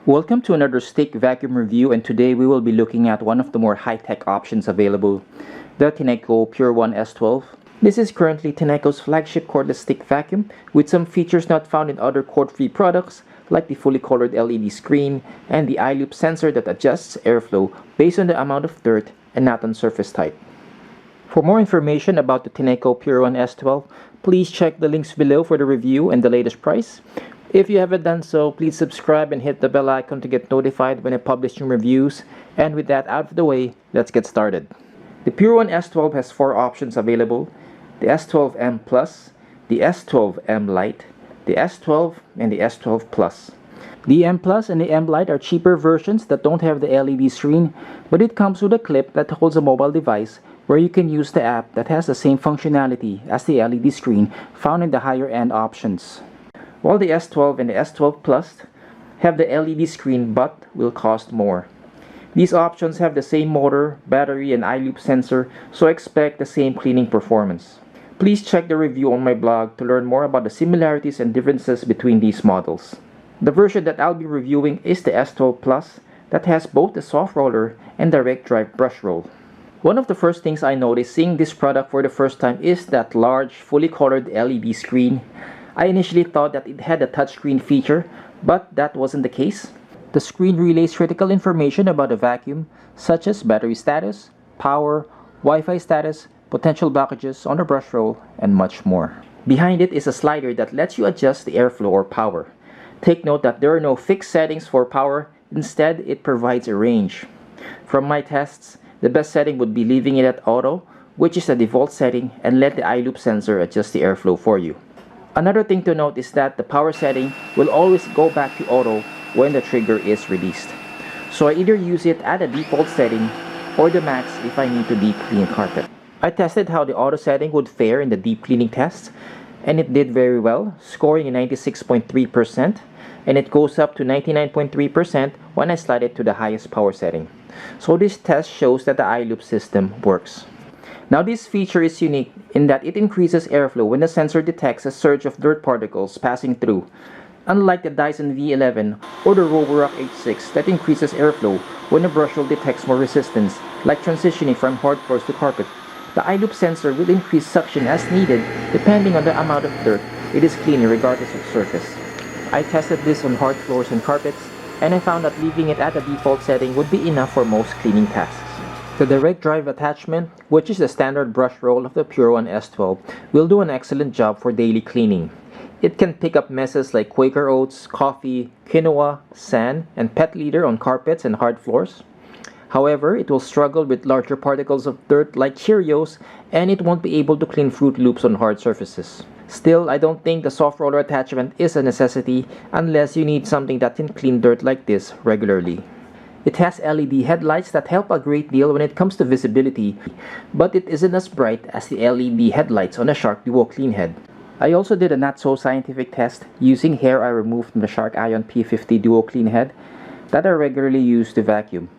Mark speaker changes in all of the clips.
Speaker 1: Welcome to another stick vacuum review, and today we will be looking at one of the more high-tech options available, the Tineco Pure One S12. This is currently Tineco's flagship cordless stick vacuum with some features not found in other cord-free products like the fully colored LED screen and the eye loop sensor that adjusts airflow based on the amount of dirt and not on surface type. For more information about the Tineco Pure One S12, please check the links below for the review and the latest price. If you haven't done so, please subscribe and hit the bell icon to get notified when I publish new reviews. And with that out of the way, let's get started. The Pure One S12 has 4 options available: the S12M Plus, the S12M Lite, the S12, and the S12 Plus. The M Plus and the M Lite are cheaper versions that don't have the LED screen, but it comes with a clip that holds a mobile device where you can use the app that has the same functionality as the LED screen found in the higher end options. While the S12 and the S12 Plus have the LED screen but will cost more. These options have the same motor, battery, and eye loop sensor, so expect the same cleaning performance. Please check the review on my blog to learn more about the similarities and differences between these models. The version that I'll be reviewing is the S12 Plus that has both the soft roller and direct drive brush roll. One of the first things I noticed seeing this product for the first time is that large, fully colored LED screen. I initially thought that it had a touchscreen feature, but that wasn't the case. The screen relays critical information about the vacuum, such as battery status, power, Wi-Fi status, potential blockages on the brush roll, and much more. Behind it is a slider that lets you adjust the airflow or power. Take note that there are no fixed settings for power, instead it provides a range. From my tests, the best setting would be leaving it at auto, which is the default setting, and let the eye loop sensor adjust the airflow for you. Another thing to note is that the power setting will always go back to auto when the trigger is released. So I either use it at a default setting or the max if I need to deep clean carpet. I tested how the auto setting would fare in the deep cleaning test, and it did very well, scoring a 96.3%, and it goes up to 99.3% when I slide it to the highest power setting. So this test shows that the eye loop system works. Now this feature is unique in that it increases airflow when the sensor detects a surge of dirt particles passing through, unlike the Dyson V11 or the Roborock H6 that increases airflow when the brush roll detects more resistance, like transitioning from hard floors to carpet. The eye loop sensor will increase suction as needed depending on the amount of dirt it is cleaning regardless of surface. I tested this on hard floors and carpets, and I found that leaving it at the default setting would be enough for most cleaning tasks. The direct drive attachment, which is the standard brush roll of the Pure One S12, will do an excellent job for daily cleaning. It can pick up messes like Quaker oats, coffee, quinoa, sand, and pet litter on carpets and hard floors. However, it will struggle with larger particles of dirt like Cheerios, and it won't be able to clean Fruit Loops on hard surfaces. Still, I don't think the soft roller attachment is a necessity unless you need something that can clean dirt like this regularly. It has LED headlights that help a great deal when it comes to visibility, but it isn't as bright as the LED headlights on a Shark Duo Clean Head. I also did a not-so-scientific test using hair I removed from the Shark Ion P50 Duo Clean Head that I regularly use to vacuum,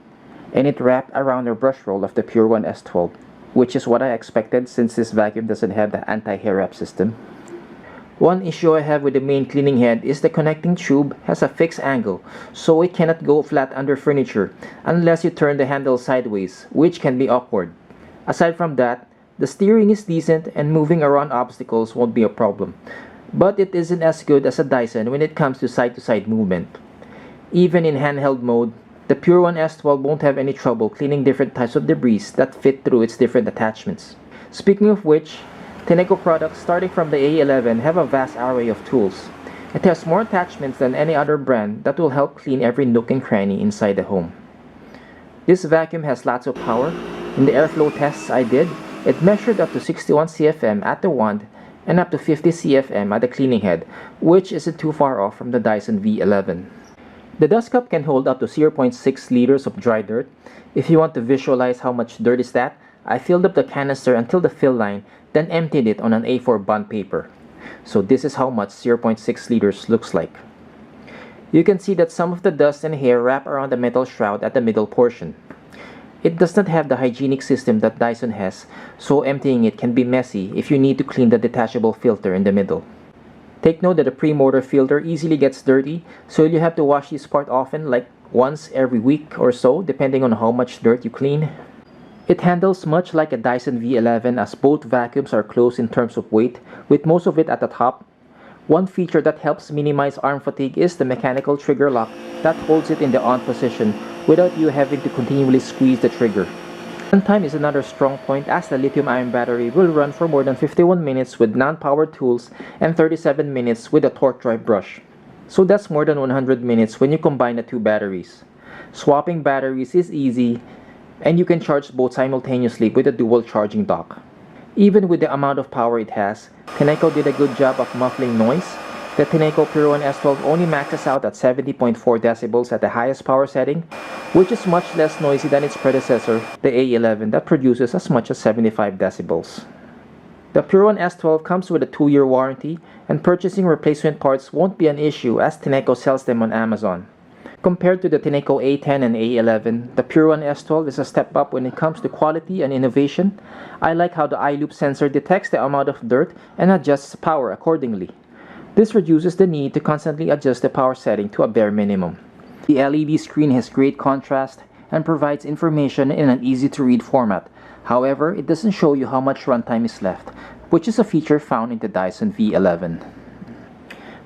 Speaker 1: and it wrapped around the brush roll of the Pure One S12, which is what I expected since this vacuum doesn't have the anti-hair wrap system. One issue I have with the main cleaning head is the connecting tube has a fixed angle, so it cannot go flat under furniture unless you turn the handle sideways, which can be awkward. Aside from that, the steering is decent and moving around obstacles won't be a problem, but it isn't as good as a Dyson when it comes to side-to-side movement. Even in handheld mode, the Pure One S12 won't have any trouble cleaning different types of debris that fit through its different attachments. Speaking of which, Tineco products starting from the A11 have a vast array of tools. It has more attachments than any other brand that will help clean every nook and cranny inside the home. This vacuum has lots of power. In the airflow tests I did, it measured up to 61 CFM at the wand and up to 50 CFM at the cleaning head, which isn't too far off from the Dyson V11. The dust cup can hold up to 0.6 liters of dry dirt. If you want to visualize how much dirt is that, I filled up the canister until the fill line, then emptied it on an A4 bond paper. So this is how much 0.6 liters looks like. You can see that some of the dust and hair wrap around the metal shroud at the middle portion. It does not have the hygienic system that Dyson has, so emptying it can be messy if you need to clean the detachable filter in the middle. Take note that the pre-motor filter easily gets dirty, so you have to wash this part often, like once every week or so, depending on how much dirt you clean. It handles much like a Dyson V11 as both vacuums are close in terms of weight, with most of it at the top. One feature that helps minimize arm fatigue is the mechanical trigger lock that holds it in the on position without you having to continually squeeze the trigger. Runtime is another strong point as the lithium-ion battery will run for more than 51 minutes with non-powered tools and 37 minutes with a torque drive brush. So that's more than 100 minutes when you combine the two batteries. Swapping batteries is easy and you can charge both simultaneously with a dual charging dock. Even with the amount of power it has, Tineco did a good job of muffling noise. The Tineco Pure One S12 only maxes out at 70.4 decibels at the highest power setting, which is much less noisy than its predecessor, the A11, that produces as much as 75 decibels. The Pure One S12 comes with a 2-year warranty, and purchasing replacement parts won't be an issue as Tineco sells them on Amazon. Compared to the Tineco A10 and A11, the Pure One S12 is a step up when it comes to quality and innovation. I like how the eye loop sensor detects the amount of dirt and adjusts power accordingly. This reduces the need to constantly adjust the power setting to a bare minimum. The LED screen has great contrast and provides information in an easy-to-read format. However, it doesn't show you how much runtime is left, which is a feature found in the Dyson V11.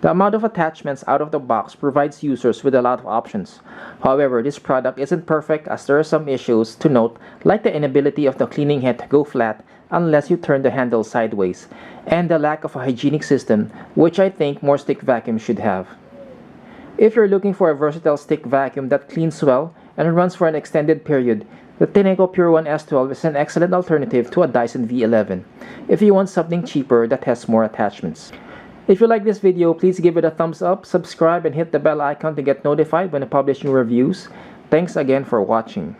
Speaker 1: The amount of attachments out of the box provides users with a lot of options. However, this product isn't perfect as there are some issues to note, like the inability of the cleaning head to go flat unless you turn the handle sideways, and the lack of a hygienic system, which I think more stick vacuums should have. If you're looking for a versatile stick vacuum that cleans well and runs for an extended period, the Tineco Pure One S12 is an excellent alternative to a Dyson V11 if you want something cheaper that has more attachments. If you like this video, please give it a thumbs up, subscribe, and hit the bell icon to get notified when I publish new reviews. Thanks again for watching.